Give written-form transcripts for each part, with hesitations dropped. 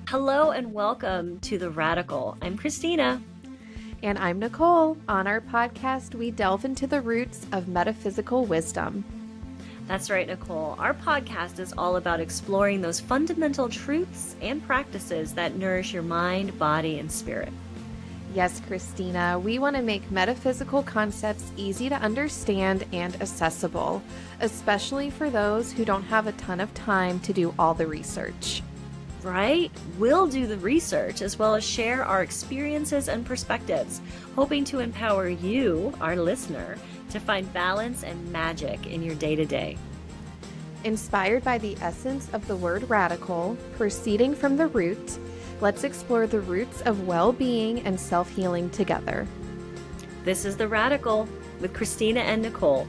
Hello and welcome to The Radical. I'm Christina. And I'm Nicole. On our podcast, we delve into the roots of metaphysical wisdom. That's right, Nicole. Our podcast is all about exploring those fundamental truths and practices that nourish your mind, body, and spirit. Yes, Christina, we want to make metaphysical concepts easy to understand and accessible, especially for those who don't have a ton of time to do all the research. Right? We'll do the research as well as share our experiences and perspectives, hoping to empower you, our listener, to find balance and magic in your day-to-day. Inspired by the essence of the word radical, proceeding from the root, let's explore the roots of well-being and self-healing together. This is The Radical with Christina and Nicole,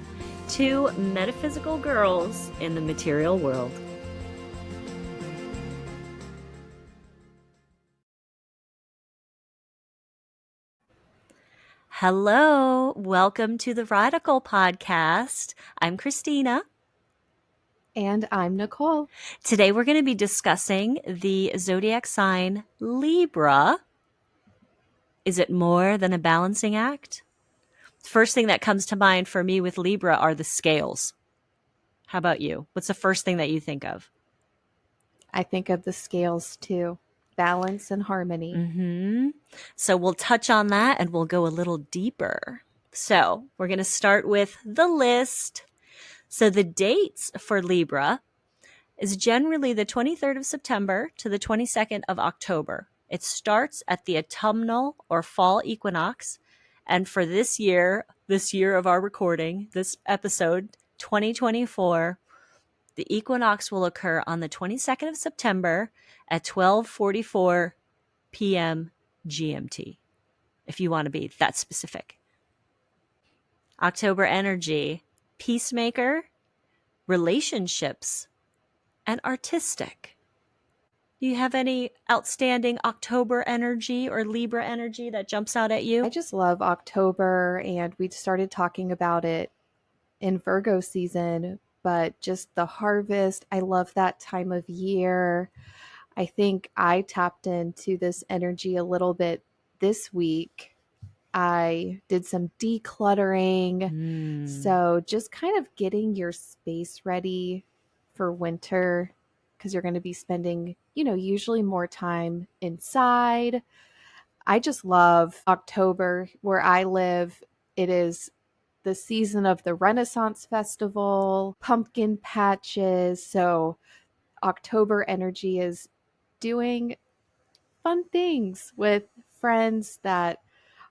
two metaphysical girls in the material world. Hello, welcome to the Radical Podcast. I'm Christina. And I'm Nicole. Today we're going to be discussing the zodiac sign Libra. Is it more than a balancing act? First thing that comes to mind for me with Libra are the scales. How about you? What's the first thing that you think of? I think of the scales too. Balance and harmony. So we'll touch on that and we'll go a little deeper. So we're going to start with the list. So the dates for Libra is generally the 23rd of September to the 22nd of October. It starts at the autumnal or fall equinox. And for this year of our recording, this episode, 2024, the equinox will occur on the 22nd of September at 12:44 p.m. GMT, if you want to be that specific. October energy, peacemaker, relationships, and artistic. Do you have any outstanding October energy or Libra energy that jumps out at you? I just love October, and we started talking about it in Virgo season, but just the harvest, I love that time of year. I think I tapped into this energy a little bit this week. I did some decluttering. So just kind of getting your space ready for winter, because you're going to be spending, usually more time inside. I just love October. Where I live, it is the season of the Renaissance Festival, pumpkin patches. So October energy is doing fun things with friends that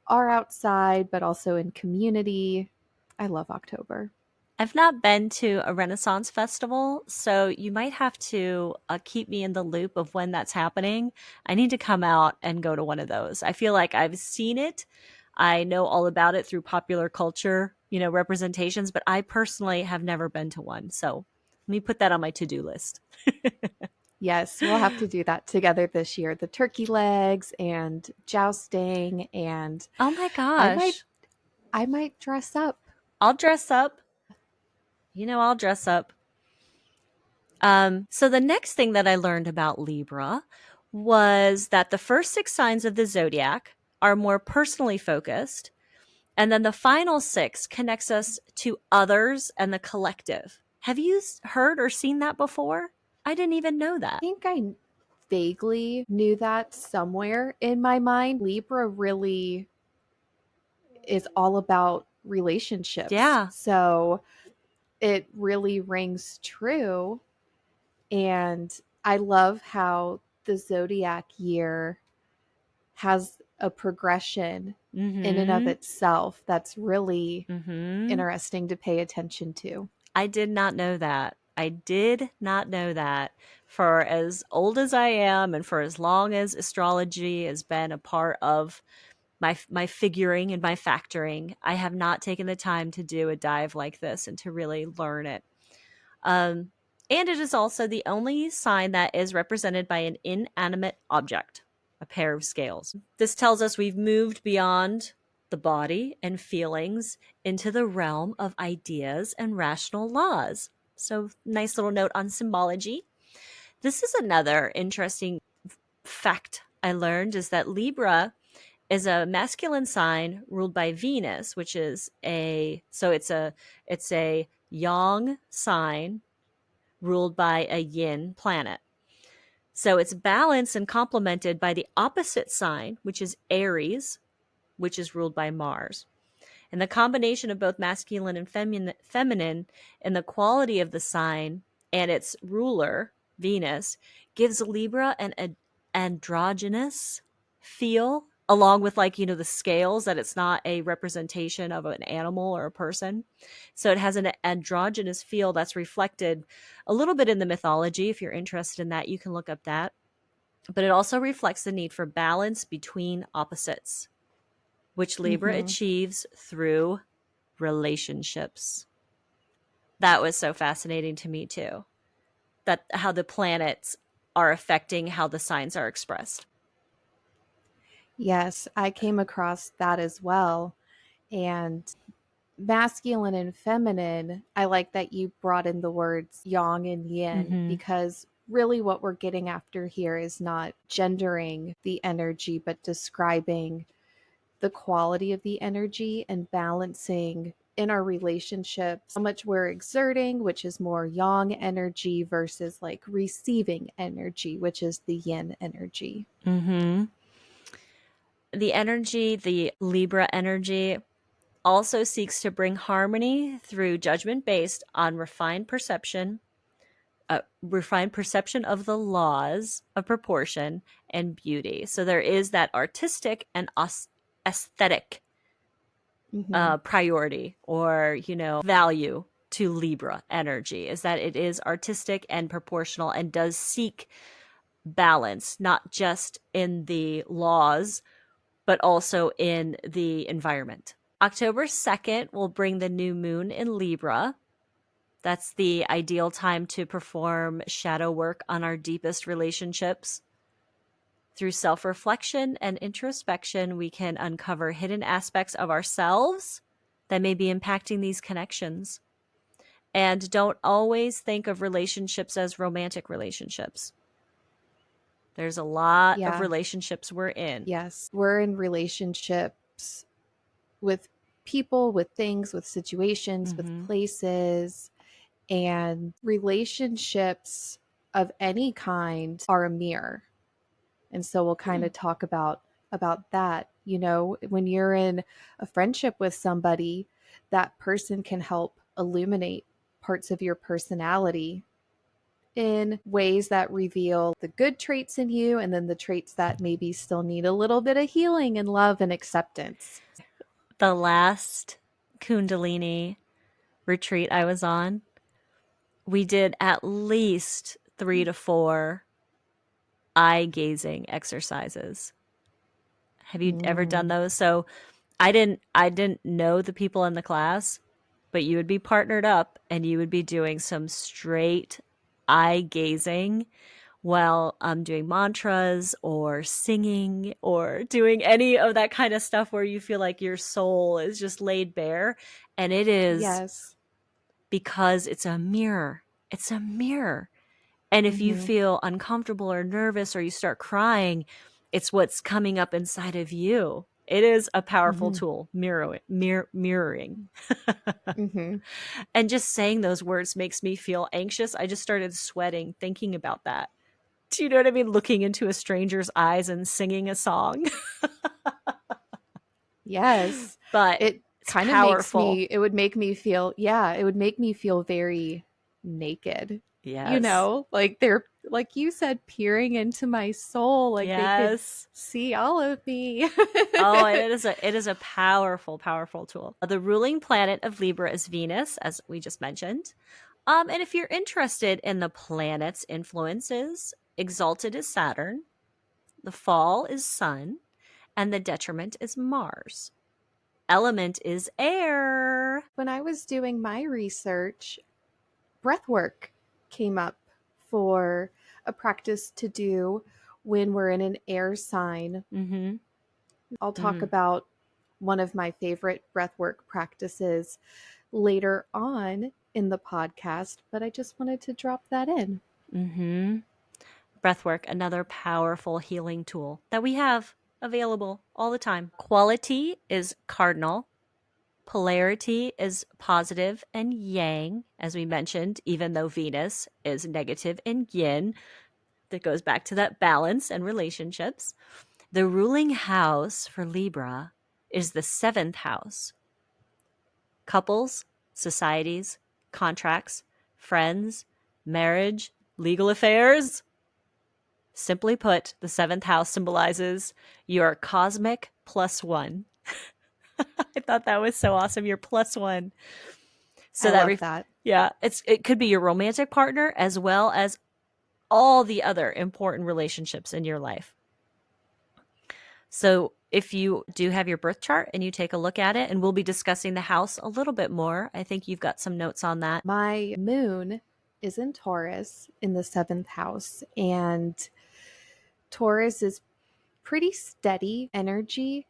are outside, but also in community. I love October. I've not been to a Renaissance festival, so you might have to keep me in the loop of when that's happening. I need to come out and go to one of those. I feel like I've seen it. I know all about it through popular culture, representations, but I personally have never been to one. So let me put that on my to-do list. Yes, we'll have to do that together this year. The turkey legs and jousting, and oh my gosh. I might dress up. I'll dress up. I'll dress up. So the next thing that I learned about Libra was that the first 6 signs of the zodiac are more personally focused. And then the final 6 connects us to others and the collective. Have you heard or seen that before? I didn't even know that. I think I vaguely knew that somewhere in my mind. Libra really is all about relationships. Yeah. So it really rings true. And I love how the zodiac year has a progression in and of itself that's really interesting to pay attention to. I did not know that. For as old as I am and for as long as astrology has been a part of my figuring and my factoring, I have not taken the time to do a dive like this and to really learn it. And it is also the only sign that is represented by an inanimate object, a pair of scales. This tells us we've moved beyond the body and feelings into the realm of ideas and rational laws. So nice little note on symbology. This is another interesting fact I learned is that Libra is a masculine sign ruled by Venus, which is it's a yang sign ruled by a yin planet. So it's balanced and complemented by the opposite sign, which is Aries, which is ruled by Mars. And the combination of both masculine and feminine in the quality of the sign and its ruler, Venus, gives Libra an androgynous feel, along with the scales, that it's not a representation of an animal or a person. So it has an androgynous feel that's reflected a little bit in the mythology. If you're interested in that, you can look up that. But it also reflects the need for balance between opposites, which Libra achieves through relationships. That was so fascinating to me too. That how the planets are affecting how the signs are expressed. Yes, I came across that as well. And masculine and feminine, I like that you brought in the words yang and yin, because really what we're getting after here is not gendering the energy, but describing the quality of the energy and balancing in our relationships how much we're exerting, which is more yang energy, versus like receiving energy, which is the yin energy. The energy, the Libra energy, also seeks to bring harmony through judgment based on refined perception of the laws of proportion and beauty. So there is that artistic and aesthetic priority or value to Libra energy, is that it is artistic and proportional and does seek balance, not just in the laws, but also in the environment. October 2nd will bring the new moon in Libra. That's the ideal time to perform shadow work on our deepest relationships. Through self-reflection and introspection, we can uncover hidden aspects of ourselves that may be impacting these connections. And don't always think of relationships as romantic relationships. There's a lot of relationships we're in. Yes, we're in relationships with people, with things, with situations, with places. And relationships of any kind are a mirror. And so we'll kind of talk about that. When you're in a friendship with somebody, that person can help illuminate parts of your personality in ways that reveal the good traits in you, and then the traits that maybe still need a little bit of healing and love and acceptance. The last Kundalini retreat I was on, we did at least 3 to 4 eye gazing exercises. Have you ever done those? So I didn't know the people in the class, but you would be partnered up and you would be doing some straight eye gazing while doing mantras or singing or doing any of that kind of stuff where you feel like your soul is just laid bare. And it is because it's a mirror. It's a mirror. And if you feel uncomfortable or nervous or you start crying, it's what's coming up inside of you. It is a powerful tool, mirroring. And just saying those words makes me feel anxious. I just started sweating thinking about that. Do you know what I mean? Looking into a stranger's eyes and singing a song. Yes. But it kind of powerful. it would make me feel very naked. Yes. Like they're, like you said, peering into my soul, like they could see all of me. Oh, it is a powerful, powerful tool. The ruling planet of Libra is Venus, as we just mentioned. And if you're interested in the planet's influences, exalted is Saturn, the fall is Sun, and the detriment is Mars. Element is air. When I was doing my research, breathwork came up for a practice to do when we're in an air sign. I'll talk about one of my favorite breathwork practices later on in the podcast, but I just wanted to drop that in. Breathwork, another powerful healing tool that we have available all the time. Quality is cardinal. Polarity is positive and yang, as we mentioned, even though Venus is negative and yin. That goes back to that balance and relationships. The ruling house for Libra is the 7th house. Couples, societies, contracts, friends, marriage, legal affairs. Simply put, the 7th house symbolizes your cosmic +1. I thought that was so awesome. Your +1. So I love that. yeah, it could be your romantic partner as well as all the other important relationships in your life. So if you do have your birth chart and you take a look at it, and we'll be discussing the house a little bit more. I think you've got some notes on that. My moon is in Taurus in the 7th house, and Taurus is pretty steady energy.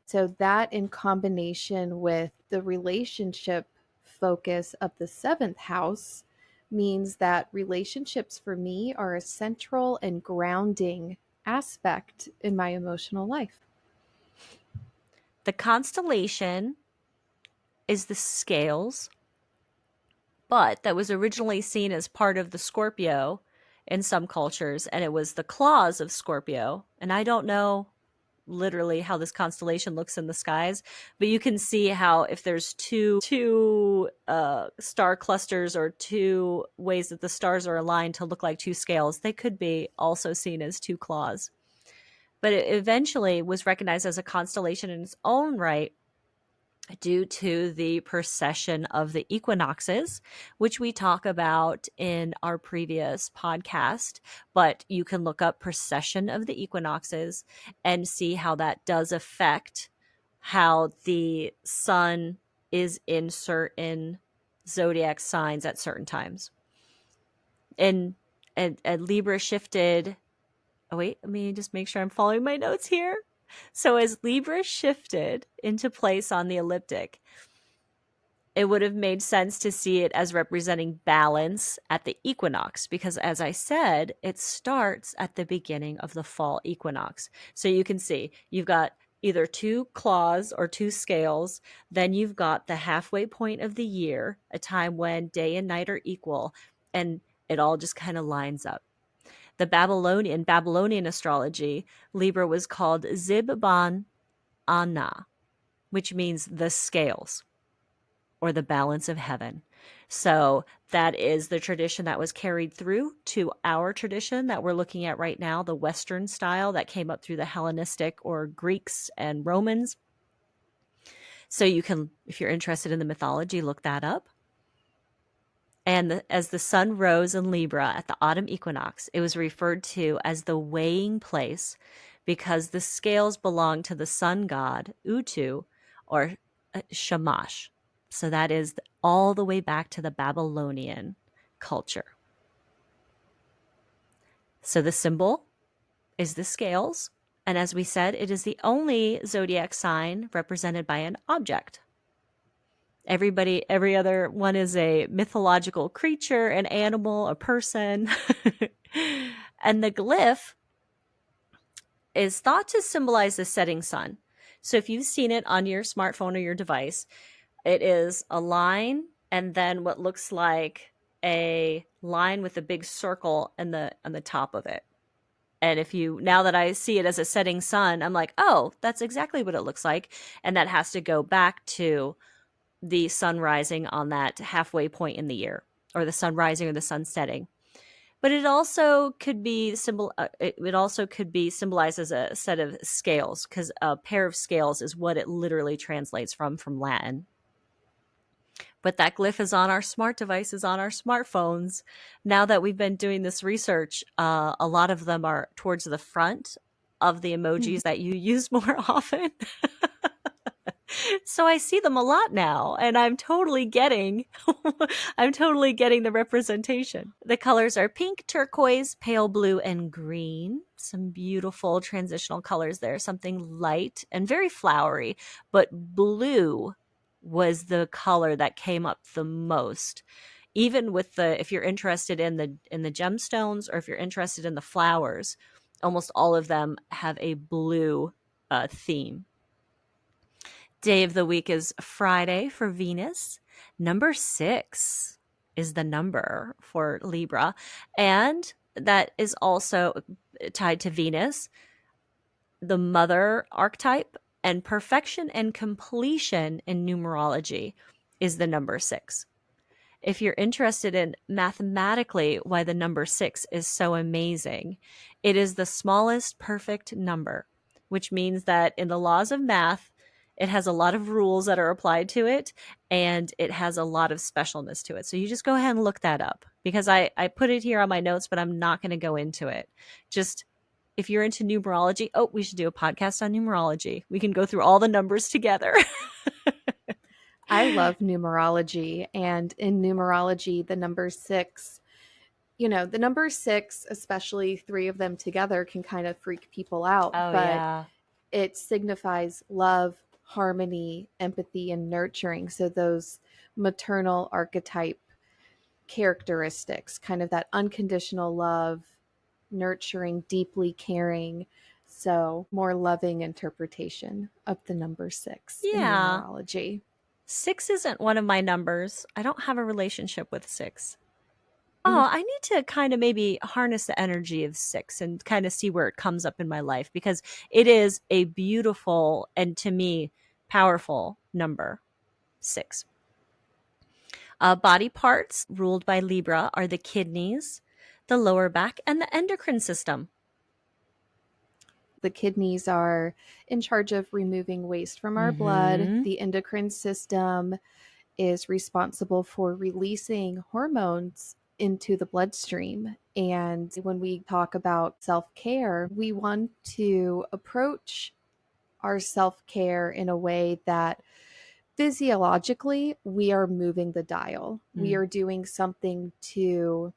So that in combination with the relationship focus of the 7th house means that relationships for me are a central and grounding aspect in my emotional life. The constellation is the scales, but that was originally seen as part of the Scorpio in some cultures, and it was the claws of Scorpio. And I don't know literally how this constellation looks in the skies, but you can see how if there's two star clusters or two ways that the stars are aligned to look like two scales, they could be also seen as two claws. But it eventually was recognized as a constellation in its own right due to the precession of the equinoxes, which we talk about in our previous podcast. But you can look up precession of the equinoxes and see how that does affect how the sun is in certain zodiac signs at certain times. And Libra shifted. Oh, wait, let me just make sure I'm following my notes here. So as Libra shifted into place on the ecliptic, it would have made sense to see it as representing balance at the equinox, because as I said, it starts at the beginning of the fall equinox. So you can see you've got either two claws or two scales. Then you've got the halfway point of the year, a time when day and night are equal, and it all just kind of lines up. The Babylonian astrology, Libra was called Zibban Anna, which means the scales or the balance of heaven. So that is the tradition that was carried through to our tradition that we're looking at right now, the Western style that came up through the Hellenistic or Greeks and Romans. So you can, if you're interested in the mythology, look that up. And as the sun rose in Libra at the autumn equinox, it was referred to as the weighing place because the scales belong to the sun god, Utu, or Shamash. So that is all the way back to the Babylonian culture. So the symbol is the scales. And as we said, it is the only zodiac sign represented by an object. Every other one is a mythological creature, an animal, a person. And the glyph is thought to symbolize the setting sun. So if you've seen it on your smartphone or your device, it is a line and then what looks like a line with a big circle on the top of it. And now that I see it as a setting sun, I'm like, oh, that's exactly what it looks like. And that has to go back to the sun rising on that halfway point in the year, or the sun rising or the sun setting. But it also could be symbolized as a set of scales, because a pair of scales is what it literally translates from Latin. But that glyph is on our smart devices, on our smartphones. Now that we've been doing this research, a lot of them are towards the front of the emojis that you use more often. So I see them a lot now, and I'm totally getting the representation. The colors are pink, turquoise, pale blue, and green. Some beautiful transitional colors there, something light and very flowery, but blue was the color that came up the most Even with if you're interested in the gemstones, or if you're interested in the flowers, almost all of them have a blue theme. Day of the week is Friday for Venus. Number 6 is the number for Libra, and that is also tied to Venus, the mother archetype, and perfection and completion in numerology is the number 6. If you're interested in mathematically why the number 6 is so amazing, it is the smallest perfect number, which means that in the laws of math, it has a lot of rules that are applied to it, and it has a lot of specialness to it. So you just go ahead and look that up, because I put it here on my notes, but I'm not going to go into it. Just, if you're into numerology, we should do a podcast on numerology. We can go through all the numbers together. I love numerology, and in numerology, the number 6, the number 6, especially 3 of them together, can kind of freak people out, Oh, but yeah. it signifies love, harmony, empathy, and nurturing. So those maternal archetype characteristics, kind of that unconditional love, nurturing, deeply caring. So more loving interpretation of the number 6 in Yeah. numerology. 6 isn't one of my numbers. I don't have a relationship with 6. Oh, I need to kind of maybe harness the energy of 6 and kind of see where it comes up in my life, because it is a beautiful and, to me, powerful number, 6. Body parts ruled by Libra are the kidneys, the lower back, and the endocrine system. The kidneys are in charge of removing waste from our blood. The endocrine system is responsible for releasing hormones into the bloodstream. And when we talk about self-care, we want to approach our self-care in a way that physiologically we are moving the dial. We are doing something to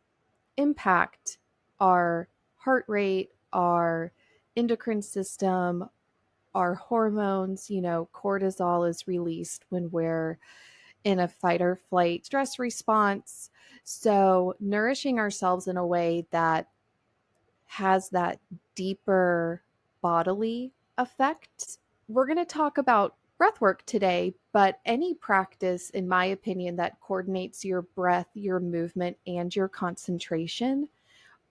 impact our heart rate, our endocrine system, our hormones. Cortisol is released when we're in a fight or flight stress response. So, nourishing ourselves in a way that has that deeper bodily effect. We're going to talk about breathwork today, but any practice, in my opinion, that coordinates your breath, your movement, and your concentration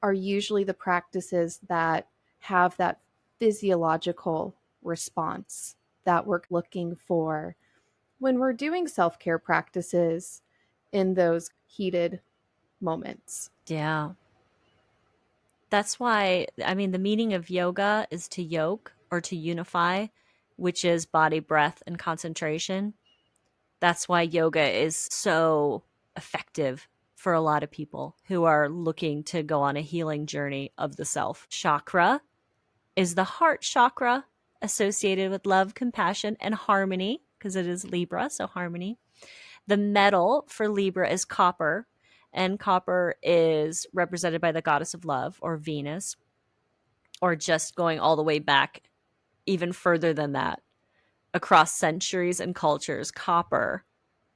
are usually the practices that have that physiological response that we're looking for when we're doing self-care practices in those heated moments. Yeah. That's why, I mean, the meaning of yoga is to yoke, or to unify, which is body, breath, and concentration. That's why yoga is so effective for a lot of people who are looking to go on a healing journey of the self. Chakra is the heart chakra, associated with love, compassion, and harmony, because it is Libra, so harmony. The metal for Libra is copper, and copper is represented by the goddess of love, or Venus, or just going all the way back even further than that. Across centuries and cultures, copper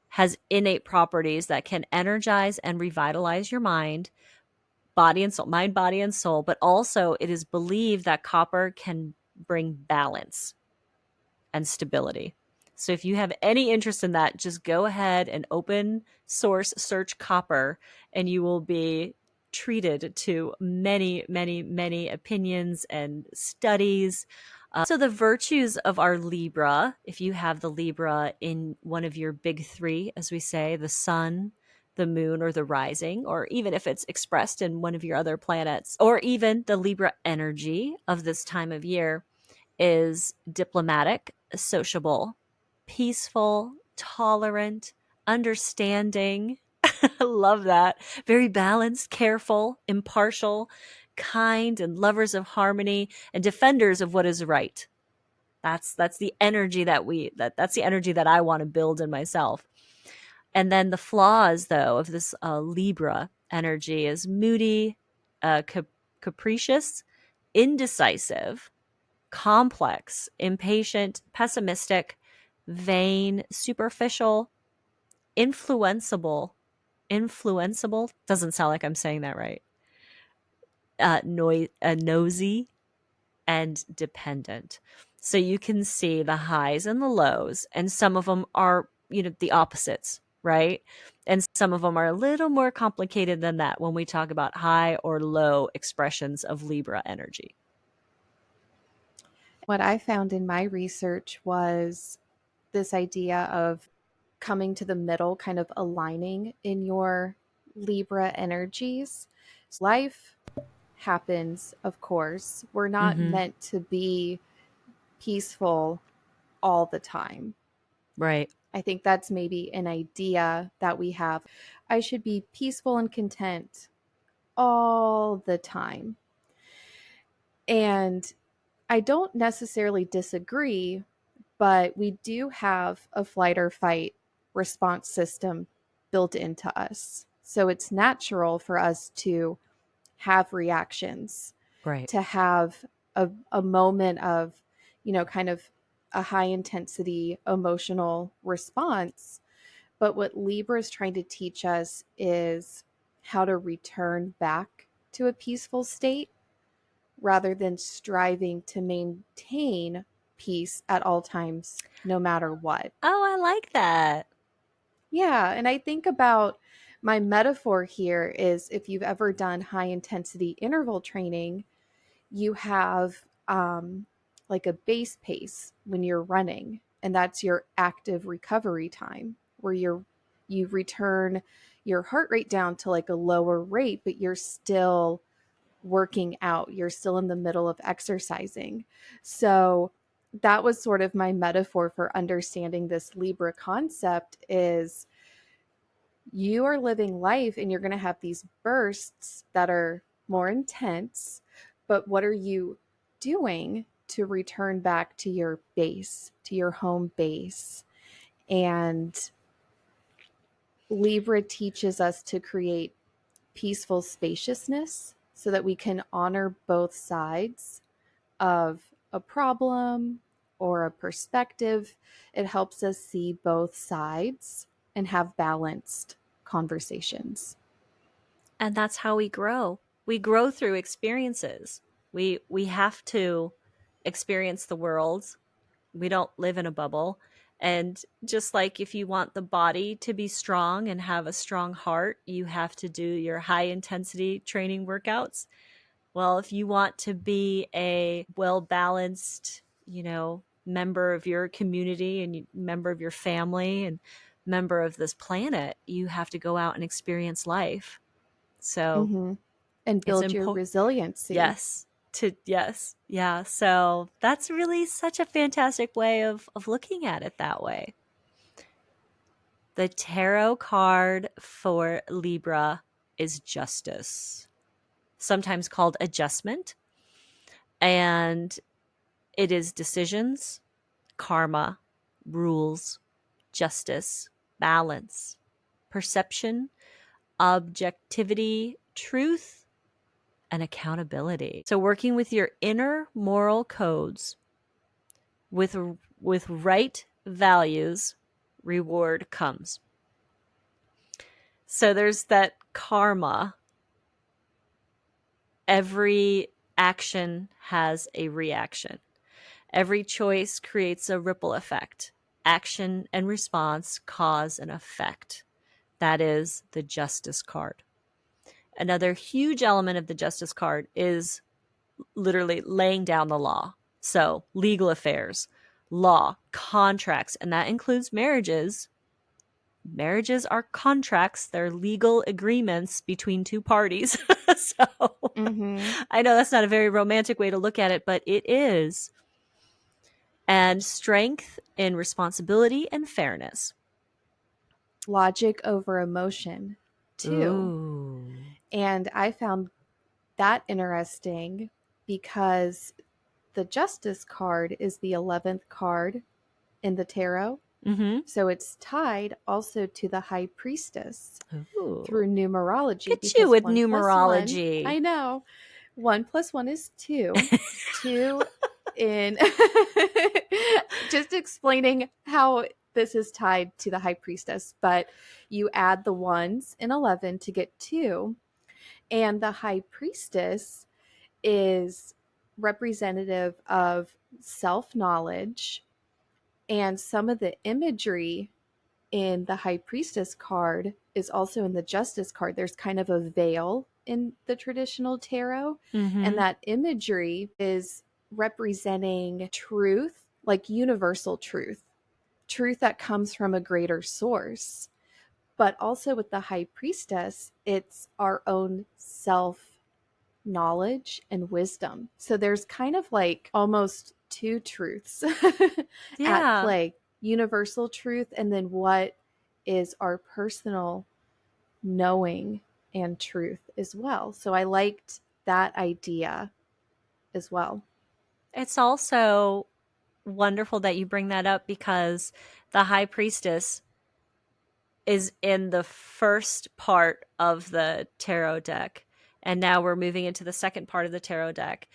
has innate properties that can energize and revitalize your mind, body and soul, but also it is believed that copper can bring balance and stability. So if you have any interest in that, just go ahead and open source search copper, and you will be treated to many, many, many opinions and studies. So the virtues of our Libra, if you have the Libra in one of your big 3, as we say, the sun, the moon, or the rising, or even if it's expressed in one of your other planets, or even the Libra energy of this time of year, is diplomatic, sociable, peaceful, tolerant, understanding. I love that. Very balanced, careful, impartial, kind, and lovers of harmony, and defenders of what is right. That's the energy that's the energy that I want to build in myself. And then the flaws, though, of this Libra energy is moody, capricious, indecisive, complex, impatient, pessimistic, vain, superficial, influenceable, influenceable, doesn't sound like I'm saying that right, nosy, and dependent. So you can see the highs and the lows, and some of them are, the opposites, right? And some of them are a little more complicated than that when we talk about high or low expressions of Libra energy. What I found in my research was this idea of coming to the middle, kind of aligning in your Libra energies. Life happens, of course. We're not Mm-hmm. meant to be peaceful all the time. Right. I think that's maybe an idea that we have. I should be peaceful and content all the time. And I don't necessarily disagree, but we do have a flight or fight response system built into us. So it's natural for us to have reactions, Right. to have a moment of, kind of a high intensity emotional response. But what Libra is trying to teach us is how to return back to a peaceful state rather than striving to maintain peace at all times, no matter what. Oh, I like that. Yeah. And I think about my metaphor here is if you've ever done high intensity interval training, you have like a base pace when you're running, and that's your active recovery time where you return your heart rate down to like a lower rate, but you're still working out. You're still in the middle of exercising. So that was sort of my metaphor for understanding this Libra concept is you are living life and you're going to have these bursts that are more intense, but what are you doing to return back to your base, to your home base? And Libra teaches us to create peaceful spaciousness so that we can honor both sides of a problem or a perspective. It helps us see both sides and have balanced conversations. And that's how we grow. We grow through experiences. We have to experience the world. We don't live in a bubble. And just like if you want the body to be strong and have a strong heart, you have to do your high intensity training workouts. Well, if you want to be a well balanced, member of your community and member of your family and member of this planet, you have to go out and experience life. So Mm-hmm. And it's build your important. resiliency. Yes. Yeah. So that's really such a fantastic way of looking at it that way. The tarot card for Libra is justice, sometimes called adjustment. And it is decisions, karma, rules, justice, balance, perception, objectivity, truth, and accountability. So working with your inner moral codes with right values, reward comes. So there's that karma. Every action has a reaction. Every choice creates a ripple effect. Action and response cause an effect. That is the justice card. Another huge element of the justice card is literally laying down the law. So, legal affairs, law, contracts, and that includes marriages. Marriages are contracts, they're legal agreements between two parties. So, Mm-hmm. I know that's not a very romantic way to look at it, but it is. And strength in responsibility and fairness. Logic over emotion, too. Ooh. And I found that interesting because the Justice card is the 11th card in the tarot. Mm-hmm. So it's tied also to the High Priestess Ooh. through numerology Look at you because with 1 + 1, numerology. I know, 1 + 1 is 2. 2 in just explaining how this is tied to the high priestess, but you add the ones in 11 to get 2. And the high priestess is representative of self-knowledge, and some of the imagery in the high priestess card is also in the justice card. There's kind of a veil in the traditional tarot, and Mm-hmm. that imagery is representing truth, like universal truth that comes from a greater source. But also with the high priestess, it's our own self knowledge and wisdom. So there's kind of like almost two truths at Yeah. play: universal truth, and then what is our personal knowing and truth as well. So I liked that idea as well. It's also wonderful that you bring that up because the high priestess is in the first part of the tarot deck. And now we're moving into the second part of the tarot deck,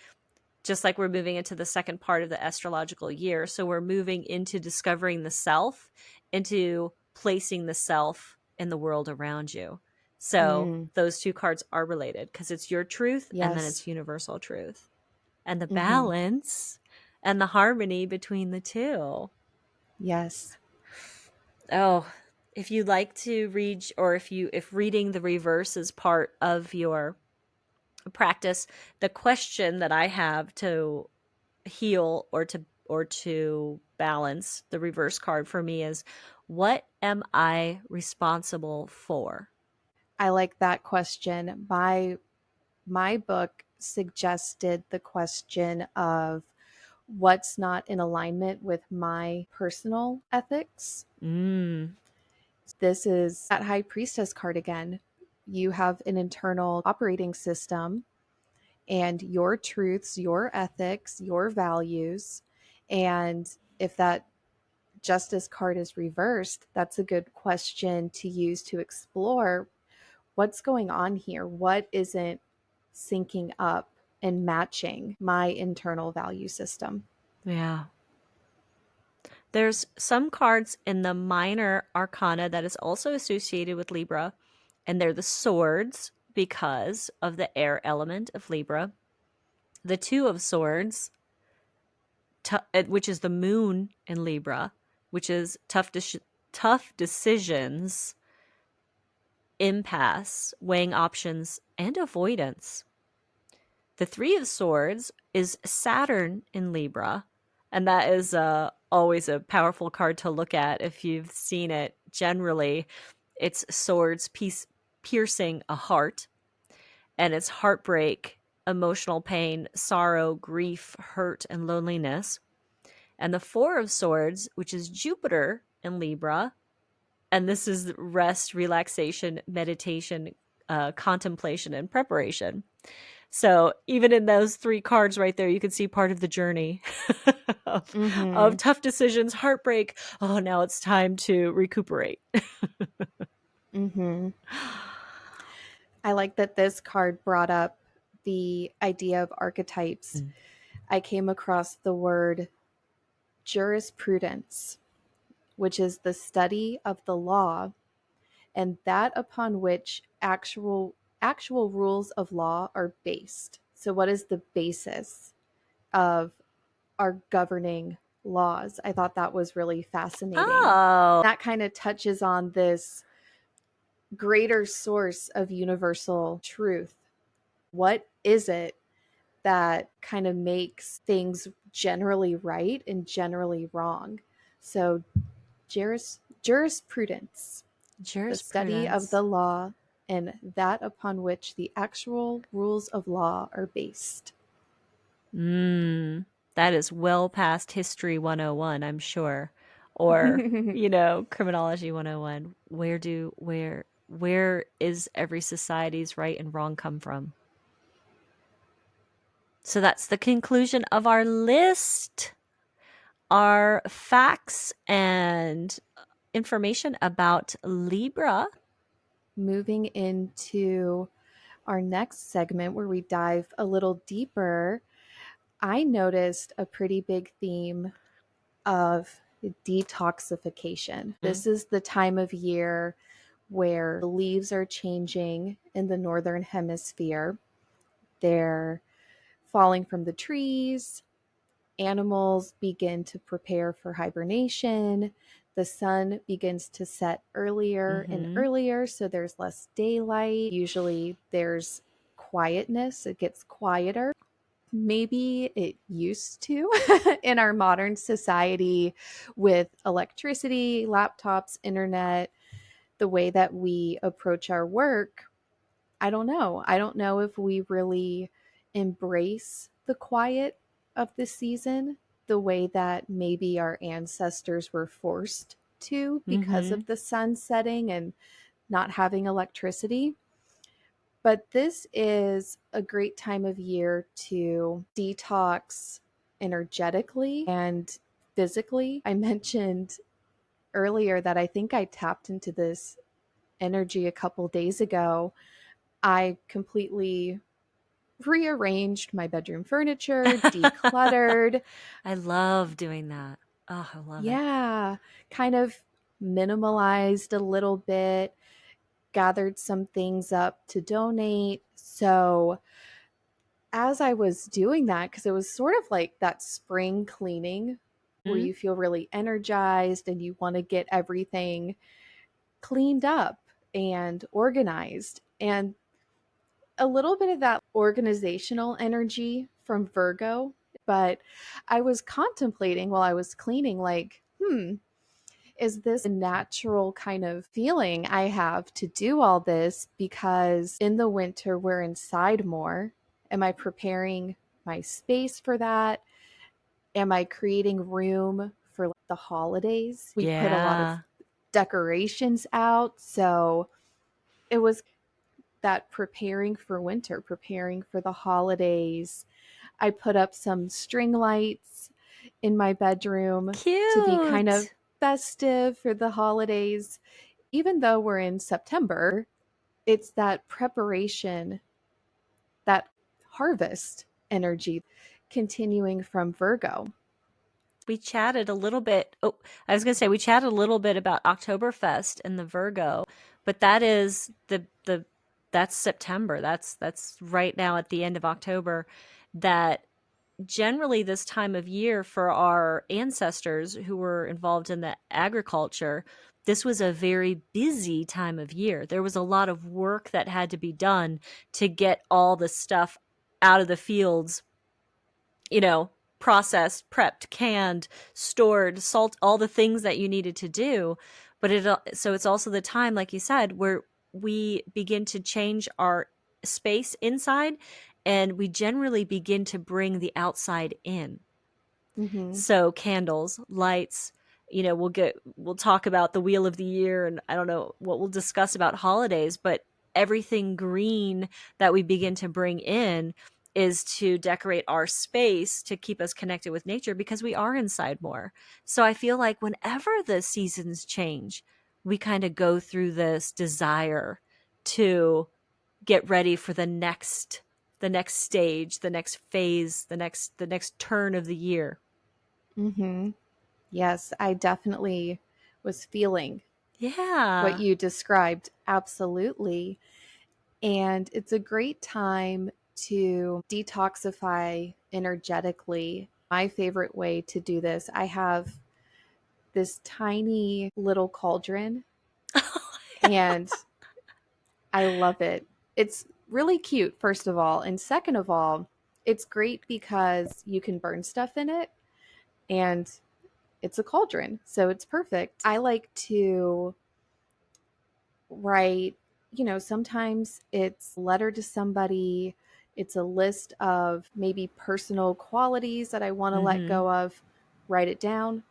just like we're moving into the second part of the astrological year. So we're moving into discovering the self, into placing the self in the world around you. So Mm, those two cards are related because it's your truth and then yes. it's universal truth. And the Mm-hmm. balance and the harmony between the two. Yes. Oh, if you like to read, or if reading the reverse is part of your practice, the question that I have to heal or to balance the reverse card for me is, what am I responsible for? I like that question. My book suggested the question of what's not in alignment with my personal ethics. Mm, This is that high priestess card again. You have an internal operating system and your truths, your ethics, your values. And if that justice card is reversed, that's a good question to use to explore what's going on here. What isn't syncing up and matching my internal value system? yeah. There's some cards in the minor arcana that is also associated with Libra, and they're the swords because of the air element of Libra. The two of swords, which is the moon in Libra, which is tough decisions, impasse, weighing options, and avoidance. The three of swords is Saturn in Libra, and that is always a powerful card to look at if you've seen it. Generally, it's swords piercing a heart, and it's heartbreak, emotional pain, sorrow, grief, hurt, and loneliness. And the Four of Swords, which is Jupiter in Libra, and this is rest, relaxation, meditation, contemplation, and preparation. So even in those three cards right there, you can see part of the journey of, Mm-hmm. of tough decisions, heartbreak. Oh, now it's time to recuperate. Mm-hmm. I like that this card brought up the idea of archetypes. Mm. I came across the word jurisprudence, which is the study of the law and that upon which actual rules of law are based. So what is the basis of our governing laws? I thought that was really fascinating. Oh, That kind of touches on this greater source of universal truth. What is it that kind of makes things generally right and generally wrong? So, jurisprudence, the study of jurisprudence. the law and that upon which the actual rules of law are based. That is well past history 101, I'm sure. Or, criminology 101. Where is every society's right and wrong come from? So that's the conclusion of our list. Our facts and information about Libra. Moving into our next segment where we dive a little deeper, I noticed a pretty big theme of detoxification. Mm-hmm. This is the time of year where the leaves are changing in the northern hemisphere. They're falling from the trees. Animals begin to prepare for hibernation. The sun begins to set earlier and Mm-hmm. earlier, so there's less daylight. Usually there's quietness, it gets quieter. Maybe it used to in our modern society with electricity, laptops, internet, the way that we approach our work. I don't know. I don't know if we really embrace the quiet of the season the way that maybe our ancestors were forced to because Mm-hmm. of the sun setting and not having electricity. But this is a great time of year to detox energetically and physically. I mentioned earlier that I think I tapped into this energy a couple days ago. I completely rearranged my bedroom furniture, decluttered. I love doing that. Oh, I love it. Yeah, kind of minimalized a little bit, gathered some things up to donate. So, as I was doing that, because it was sort of like that spring cleaning where Mm-hmm. you feel really energized and you want to get everything cleaned up and organized. And a little bit of that organizational energy from Virgo, but I was contemplating while I was cleaning, like, is this a natural kind of feeling I have to do all this? Because in the winter, we're inside more. Am I preparing my space for that? Am I creating room for like, the holidays? We put a lot of Yeah. decorations out. So it was that preparing for winter, preparing for the holidays. I put up some string lights in my bedroom to be kind of Cute. festive for the holidays. Even though we're in September, it's that preparation, that harvest energy continuing from Virgo. We chatted a little bit. Oh, I was going to say we chatted a little bit about Oktoberfest and the Virgo, but that is the that's September. That's right now at the end of October. That generally this time of year for our ancestors who were involved in the agriculture, this was a very busy time of year. There was a lot of work that had to be done to get all the stuff out of the fields, you know, processed, prepped, canned, stored, salt, all the things that you needed to do. But so it's also the time, like you said, where we begin to change our space inside and we generally begin to bring the outside in. Mm-hmm. So candles, lights, we'll talk about the wheel of the year and I don't know what we'll discuss about holidays, but everything green that we begin to bring in is to decorate our space to keep us connected with nature because we are inside more. So I feel like whenever the seasons change, we kind of go through this desire to get ready for the next stage, the next phase, the next turn of the year. Mm-hmm. Yes, I definitely was feeling what Yeah. you described. Absolutely. And it's a great time to detoxify energetically. My favorite way to do this, I have this tiny little cauldron and I love it. It's really cute, first of all. And second of all, it's great because you can burn stuff in it and it's a cauldron. So it's perfect. I like to write, sometimes it's a letter to somebody, it's a list of maybe personal qualities that I want to let Mhm. go of, write it down,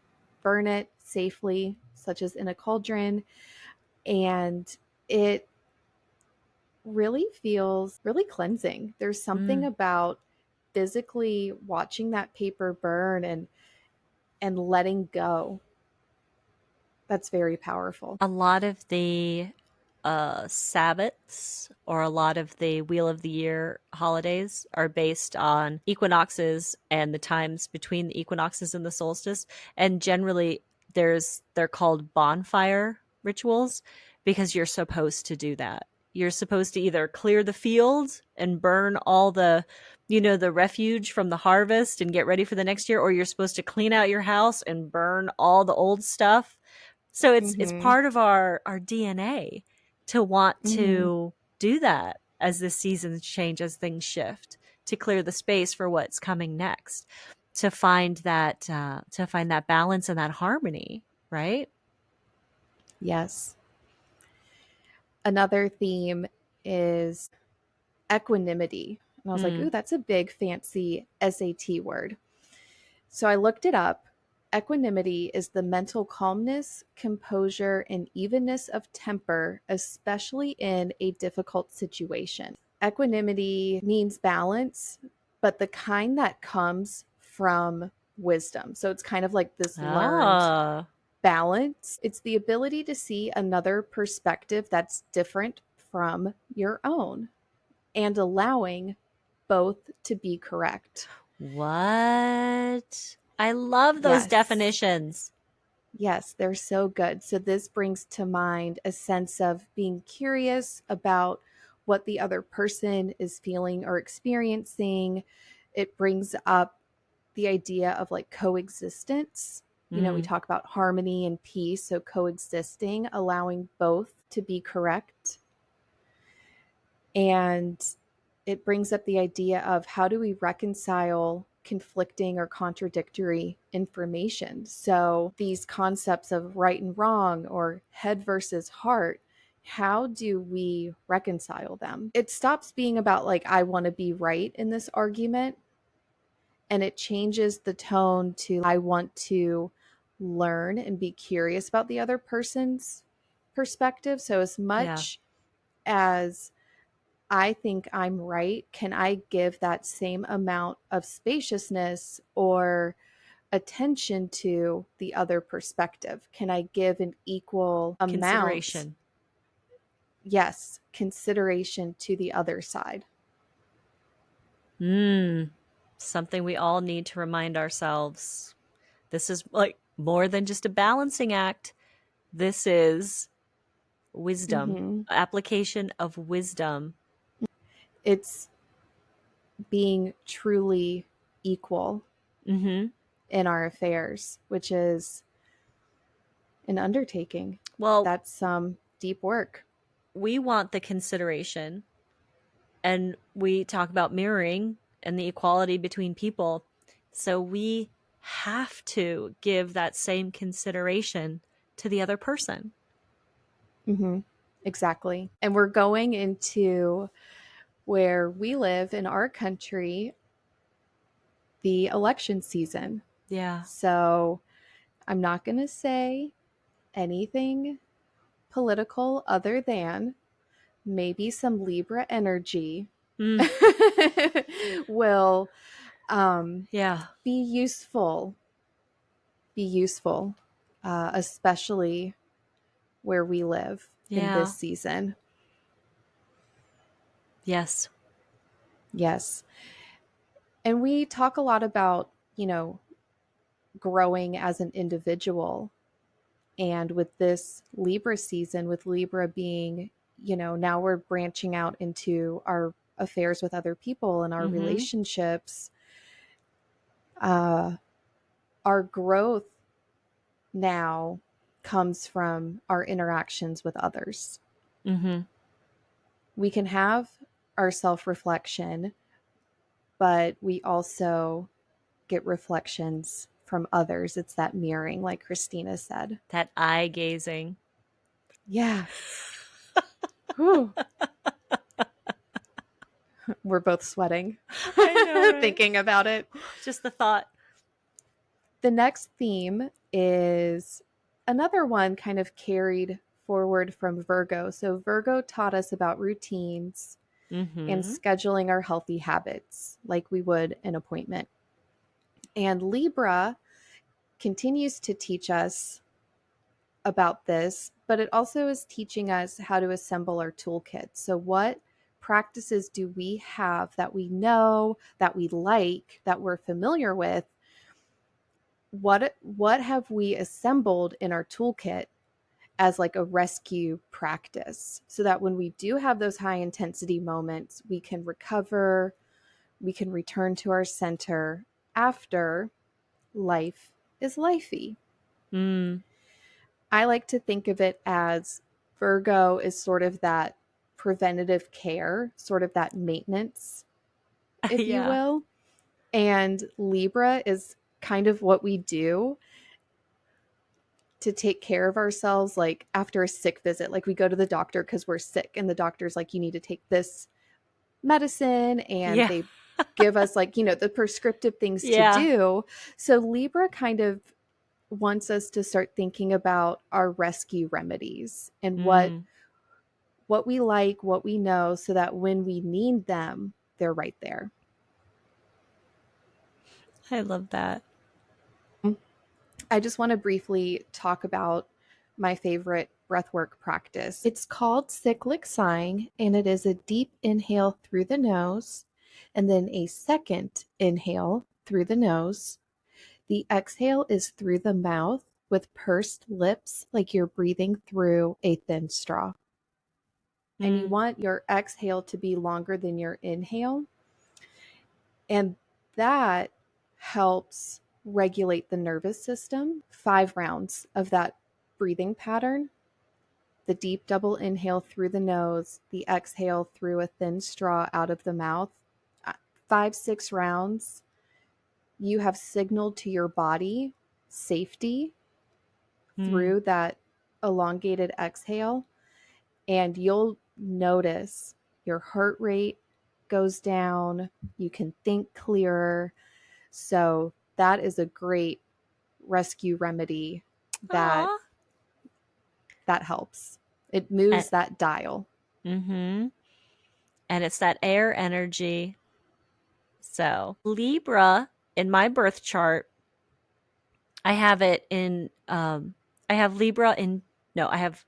burn it safely, such as in a cauldron. And it really feels really cleansing. There's something Mm. about physically watching that paper burn and letting go that's very powerful. A lot of the Sabbats or a lot of the Wheel of the Year holidays are based on equinoxes and the times between the equinoxes and the solstice. And generally, They're called bonfire rituals because you're supposed to do that. You're supposed to either clear the field and burn all the, the refuge from the harvest and get ready for the next year, or you're supposed to clean out your house and burn all the old stuff. So it's Mm-hmm. part of our DNA to want Mm-hmm. to do that as the seasons change, as things shift, to clear the space for what's coming next, to find that balance and that harmony, right? Yes. Another theme is equanimity. And I was like, ooh, Mm. that's a big fancy SAT word. So I looked it up. Equanimity is the mental calmness, composure, and evenness of temper, especially in a difficult situation. Equanimity means balance, but the kind that comes from wisdom. So it's kind of like this learned Ah, balance. It's the ability to see another perspective that's different from your own and allowing both to be correct. what? I love those Yes. definitions. Yes, they're so good. So, this brings to mind a sense of being curious about what the other person is feeling or experiencing. It brings up the idea of like coexistence. We Mm, talk about harmony and peace. So, coexisting, allowing both to be correct. And it brings up the idea of how do we reconcile conflicting or contradictory information. So, these concepts of right and wrong or head versus heart, how do we reconcile them? It stops being about like, I want to be right in this argument, and it changes the tone to, I want to learn and be curious about the other person's perspective. So, as yeah, much as I think I'm right, can I give that same amount of spaciousness or attention to the other perspective? Can I give an equal amount? consideration. Yes, consideration to the other side. Mm, something we all need to remind ourselves. This is like more than just a balancing act. This is wisdom, Mm-hmm. application of wisdom. It's being truly equal Mm-hmm. in our affairs, which is an undertaking. Well, That's some deep work. we want the consideration, and we talk about mirroring and the equality between people. So we have to give that same consideration to the other person. Mm-hmm. Exactly. And we're going into where we live in our country, the election season. Yeah. So I'm not going to say anything political other than maybe some Libra energy Mm, will yeah. be useful, especially where we live in this Yeah. season. Yes. Yes. And we talk a lot about, growing as an individual. And with this Libra season, with Libra being, now we're branching out into our affairs with other people and our Mm-hmm. relationships, uh, our growth now comes from our interactions with others. Mm-hmm. We can have our self reflection, but we also get reflections from others. It's that mirroring, like Christina said. That eye gazing. Yeah. Whew. We're both sweating I know, right? thinking about it. Just the thought. The next theme is another one kind of carried forward from Virgo. So, Virgo taught us about routines and Mm-hmm. scheduling our healthy habits like we would an appointment. And Libra continues to teach us about this, but it also is teaching us how to assemble our toolkit. So, what practices do we have that we know, that we like, that we're familiar with, what have we assembled in our toolkit as like a rescue practice, so that when we do have those high intensity moments, we can recover, we can return to our center after life is lifey. Mm. I like to think of it as Virgo is sort of that preventative care, sort of that maintenance, if you Yeah. will. And Libra is kind of what we do to take care of ourselves, like after a sick visit. Like we go to the doctor because we're sick, and the doctor's like, you need to take this medicine, and Yeah. they give us, like, the prescriptive things to Yeah. do. So Libra kind of wants us to start thinking about our rescue remedies and Mm. what we like, what we know, so that when we need them, they're right there. I love that. I just want to briefly talk about my favorite breathwork practice. It's called cyclic sighing, and it is a deep inhale through the nose and then a second inhale through the nose. The exhale is through the mouth with pursed lips, like you're breathing through a thin straw. And you Mm. want your exhale to be longer than your inhale. And that helps regulate the nervous system. 5 rounds of that breathing pattern, the deep double inhale through the nose, the exhale through a thin straw out of the mouth. 5, 6 rounds, you have signaled to your body safety Mm. through that elongated exhale. And you'll notice your heart rate goes down. You can think clearer. So that is a great rescue remedy that Aw. that helps. It And, moves that dial. mm-hmm. And it's that air energy. So Libra in my birth chart, I have it in I have Libra in no, I have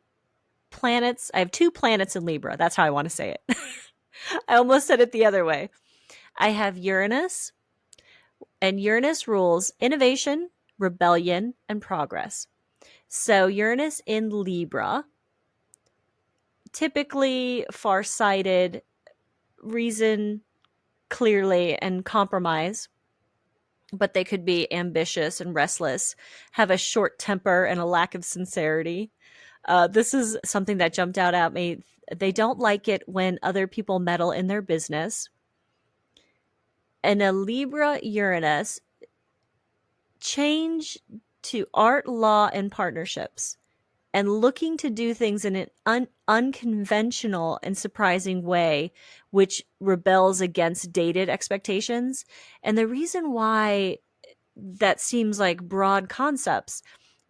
planets. I have 2 planets in Libra. That's how I want to say it. I almost said it the other way. I have Uranus, and Uranus rules innovation, rebellion, and progress. So Uranus in Libra, typically farsighted, reason clearly, and compromise, but they could be ambitious and restless, have a short temper and a lack of sincerity. This is something that jumped out at me. They don't like it when other people meddle in their business. And a Libra Uranus change to art, law, and partnerships, and looking to do things in an unconventional and surprising way, which rebels against dated expectations. And the reason why that seems like broad concepts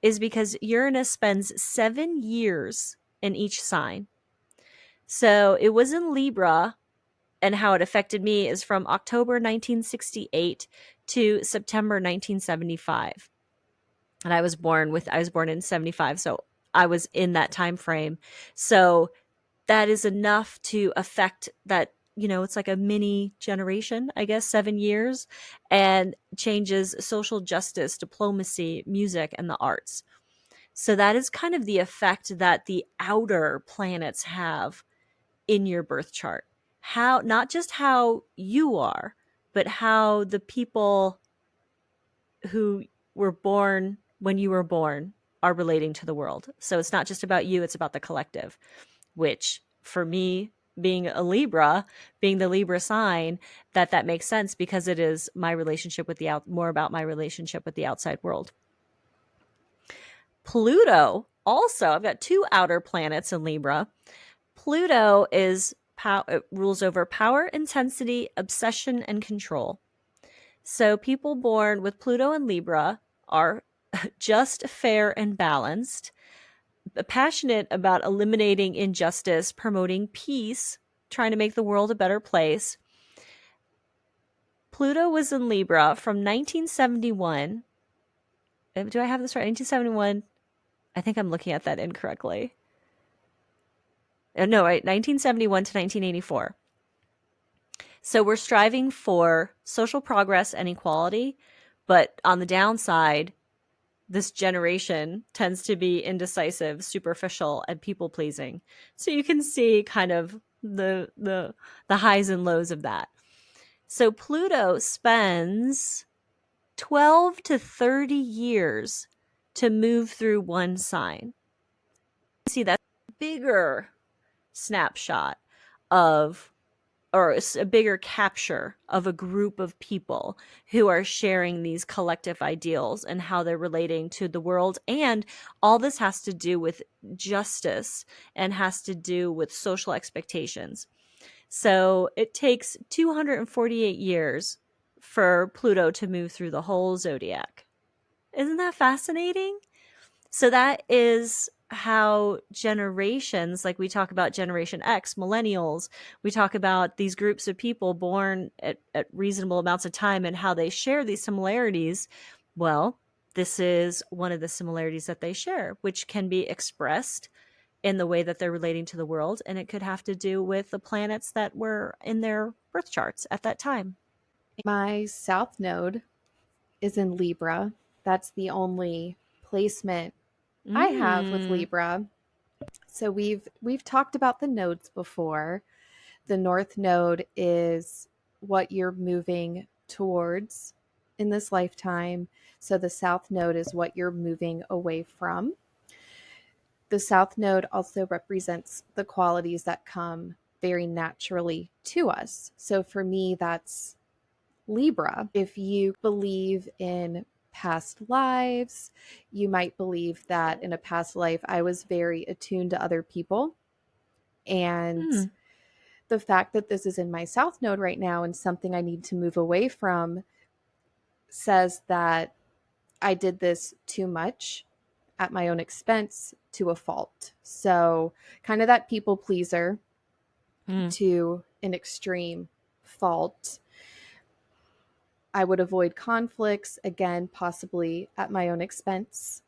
is because Uranus spends 7 years in each sign. So it was in Libra, and how it affected me is from October 1968 to September 1975. And I was born in 75, so I was in that time frame. So that is enough to affect that, it's like a mini generation, I guess, 7 years, and changes social justice, diplomacy, music, and the arts. So that is kind of the effect that the outer planets have in your birth chart. How, not just how you are, but how the people who were born when you were born are relating to the world. So it's not just about you, it's about the collective, which for me, being a Libra, being the Libra sign, that makes sense because it is my relationship with more about my relationship with the outside world. Pluto, also, I've got 2 outer planets in Libra. Pluto it rules over power, intensity, obsession, and control. So people born with Pluto and Libra are just, fair, and balanced, passionate about eliminating injustice, promoting peace, trying to make the world a better place. Pluto was in Libra from 1971. Do I have this right? 1971. I think I'm looking at that incorrectly. No, right. 1971 to 1984. So we're striving for social progress and equality, but on the downside, this generation tends to be indecisive, superficial, and people pleasing. So you can see kind of the highs and lows of that. So Pluto spends 12 to 30 years to move through one sign. See, that's a bigger snapshot of, or a bigger capture of a group of people who are sharing these collective ideals and how they're relating to the world. And all this has to do with justice and has to do with social expectations. So it takes 248 years for Pluto to move through the whole zodiac. Isn't that fascinating? So that is how generations, like we talk about Generation X, millennials, we talk about these groups of people born at reasonable amounts of time and how they share these similarities. Well, this is one of the similarities that they share, which can be expressed in the way that they're relating to the world. And it could have to do with the planets that were in their birth charts at that time. My south node is in Libra. That's the only placement I have with Mm. Libra. So we've talked about the nodes before. The north node is what you're moving towards in this lifetime. So the south node is what you're moving away from. The south node also represents the qualities that come very naturally to us. So for me, that's Libra. If you believe in past lives, you might believe that in a past life I was very attuned to other people. And Mm. the fact that this is in my south node right now and something I need to move away from says that I did this too much at my own expense to a fault. So, kind of that people pleaser Mm. to an extreme fault. I would avoid conflicts, again, possibly at my own expense.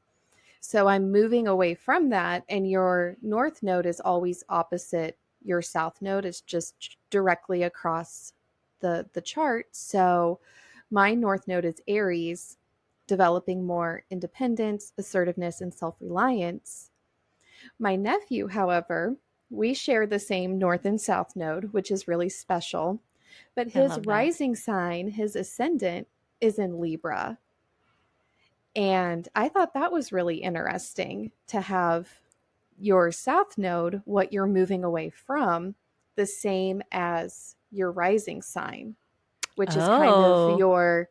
So I'm moving away from that. And your north node is always opposite your south node, it's just directly across the chart. So my north node is Aries, developing more independence, assertiveness, and self reliance. My nephew, however, we share the same north and south node, which is really special. But I his love that. rising sign, his ascendant, is in Libra. And I thought that was really interesting to have your south node, what you're moving away from, the same as your rising sign, which is kind of Oh.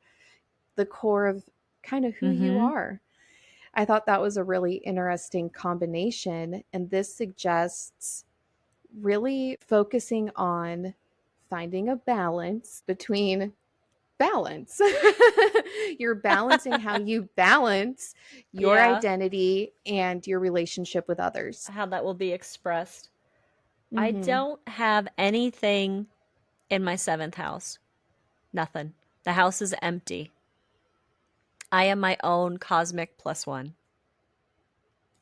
the core of kind of who you Mm-hmm. are. I thought that was a really interesting combination. And this suggests really focusing on finding a balance between balance. You're balancing how you balance your Yeah. identity and your relationship with others. How that will be expressed. I Mm-hmm. don't have anything in my seventh house. Nothing. The house is empty. I am my own cosmic plus one.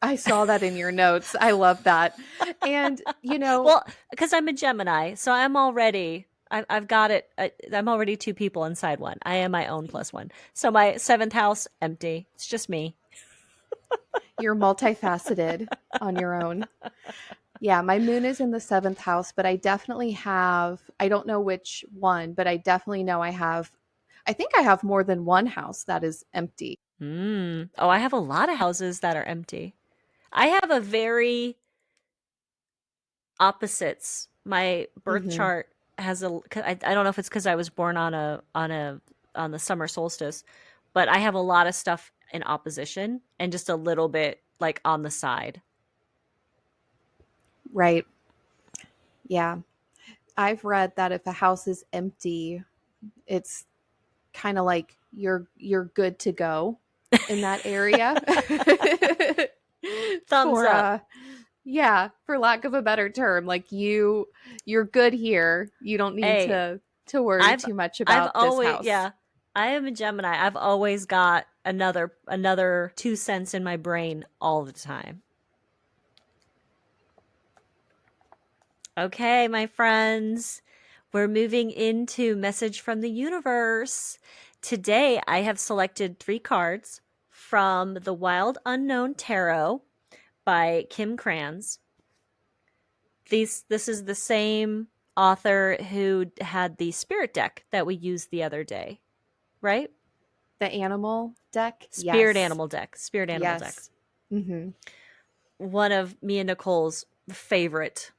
I saw that in your notes. I love that. And, Well, because I'm a Gemini, so I've got it. I'm already two people inside one. I am my own plus one. So my seventh house, empty. It's just me. you're multifaceted on your own. Yeah, my moon is in the seventh house, but I definitely have, I don't know which one, but I definitely know I think I have more than one house that is empty. Oh, I have a lot of houses that are empty. I have a very opposites. My birth Mm-hmm. chart has I don't know if it's because I was born on the summer solstice, but I have a lot of stuff in opposition and just a little bit like on the side. Right. Yeah. I've read that if a house is empty, it's kind of like you're good to go in that area. Thumbs for up. yeah, for lack of a better term, like you're good here. You don't need Hey, to worry I've too much I've about this always house. yeah. I am a Gemini. I've always got another 2 cents in my brain all the time. Okay, my friends, we're moving into message from the universe. Today, I have selected 3 cards from The Wild Unknown Tarot by Kim Kranz. This is the same author who had the spirit deck that we used the other day, right? The animal deck? Spirit Yes. animal deck. Spirit animal deck. Yes. Mm-hmm. One of me and Nicole's favorite,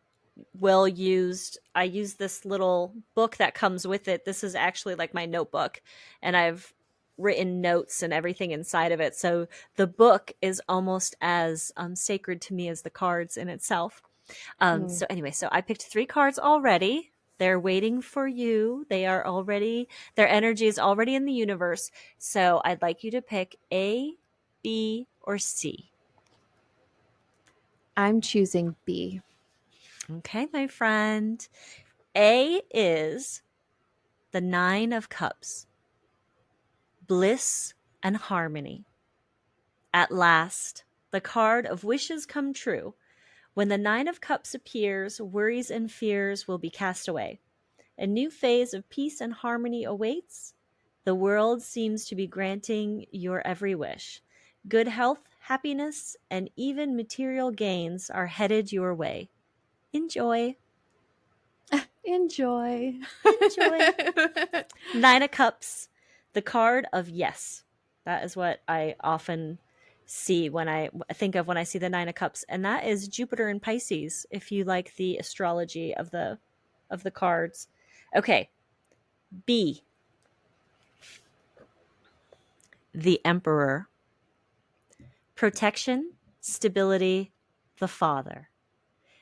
well used. I use this little book that comes with it. This is actually like my notebook, and I've written notes and everything inside of it. So the book is almost as sacred to me as the cards in itself. So anyway, so I picked 3 cards already. They're waiting for you. Their energy is already in the universe. So I'd like you to pick A, B, or C. I'm choosing B. Okay, my friend. A is the 9 of Cups. Bliss and harmony. At last, the card of wishes come true. When the 9 of Cups appears, worries and fears will be cast away. A new phase of peace and harmony awaits. The world seems to be granting your every wish. Good health, happiness, and even material gains are headed your way. Enjoy. Enjoy. Enjoy. 9 of Cups, the card of yes. That is what I often see when I think of when I see the 9 of Cups, and that is Jupiter in Pisces, if you like the astrology of the cards. Okay. B. The Emperor. Protection, stability, the father.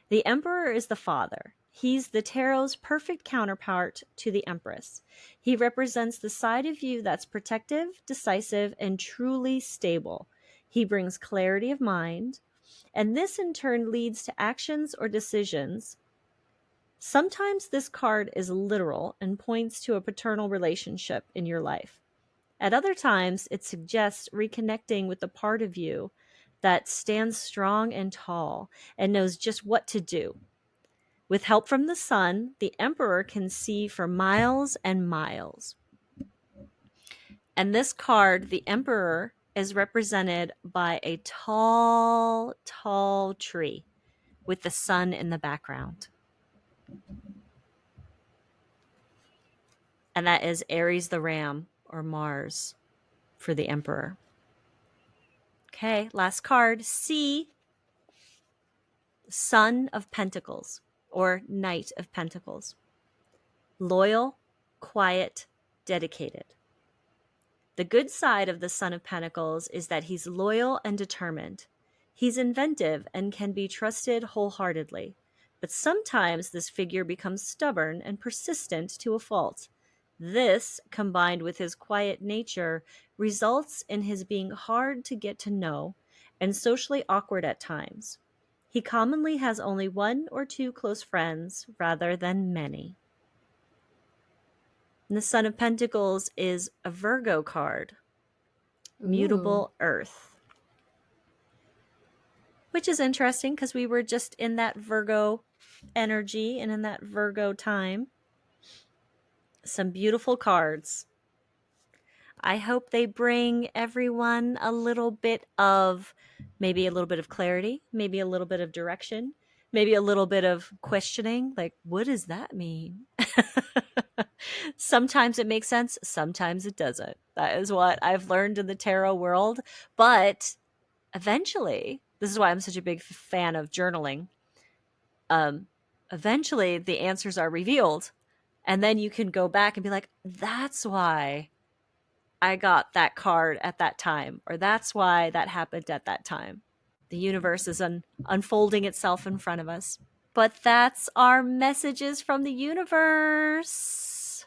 The Emperor is the father. He's the tarot's perfect counterpart to the Empress. He represents the side of you that's protective, decisive, and truly stable. He brings clarity of mind, and this in turn leads to actions or decisions. Sometimes this card is literal and points to a paternal relationship in your life. At other times, it suggests reconnecting with the part of you that stands strong and tall and knows just what to do. With help from the sun, the Emperor can see for miles and miles. And this card, the Emperor, is represented by a tall, tall tree with the sun in the background. And that is Aries the Ram, or Mars, for the Emperor. Okay, last card, C. Son of Pentacles, or Knight of Pentacles. Loyal, quiet, dedicated. The good side of the Son of Pentacles is that he's loyal and determined. He's inventive and can be trusted wholeheartedly. But sometimes this figure becomes stubborn and persistent to a fault. This, combined with his quiet nature, results in his being hard to get to know and socially awkward at times. He commonly has only 1 or 2 close friends rather than many. And the Son of Pentacles is a Virgo card. Mutable Earth. Which is interesting because we were just in that Virgo energy and in that Virgo time. Some beautiful cards. I hope they bring everyone a little bit of, maybe a little bit of clarity, maybe a little bit of direction, maybe a little bit of questioning, like, what does that mean? Sometimes it makes sense, sometimes it doesn't. That is what I've learned in the tarot world. But eventually, this is why I'm such a big fan of journaling. Eventually, the answers are revealed. And then you can go back and be like, that's why I got that card at that time, or that's why that happened at that time. The universe is unfolding itself in front of us. But that's our messages from the universe.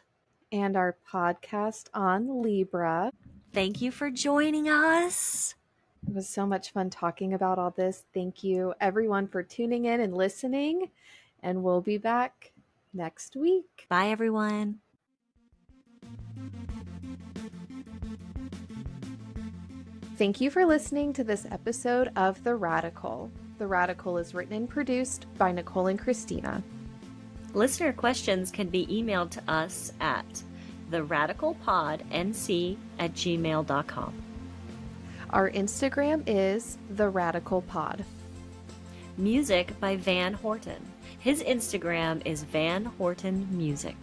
And our podcast on Libra. Thank you for joining us. It was so much fun talking about all this. Thank you, everyone, for tuning in and listening. And we'll be back next week. Bye, everyone. Thank you for listening to this episode of The Radical. The Radical is written and produced by Nicole and Christina. Listener questions can be emailed to us at theradicalpodnc@gmail.com. Our Instagram is The Radical Pod. Music by Van Horton. His Instagram is Van Horton Music.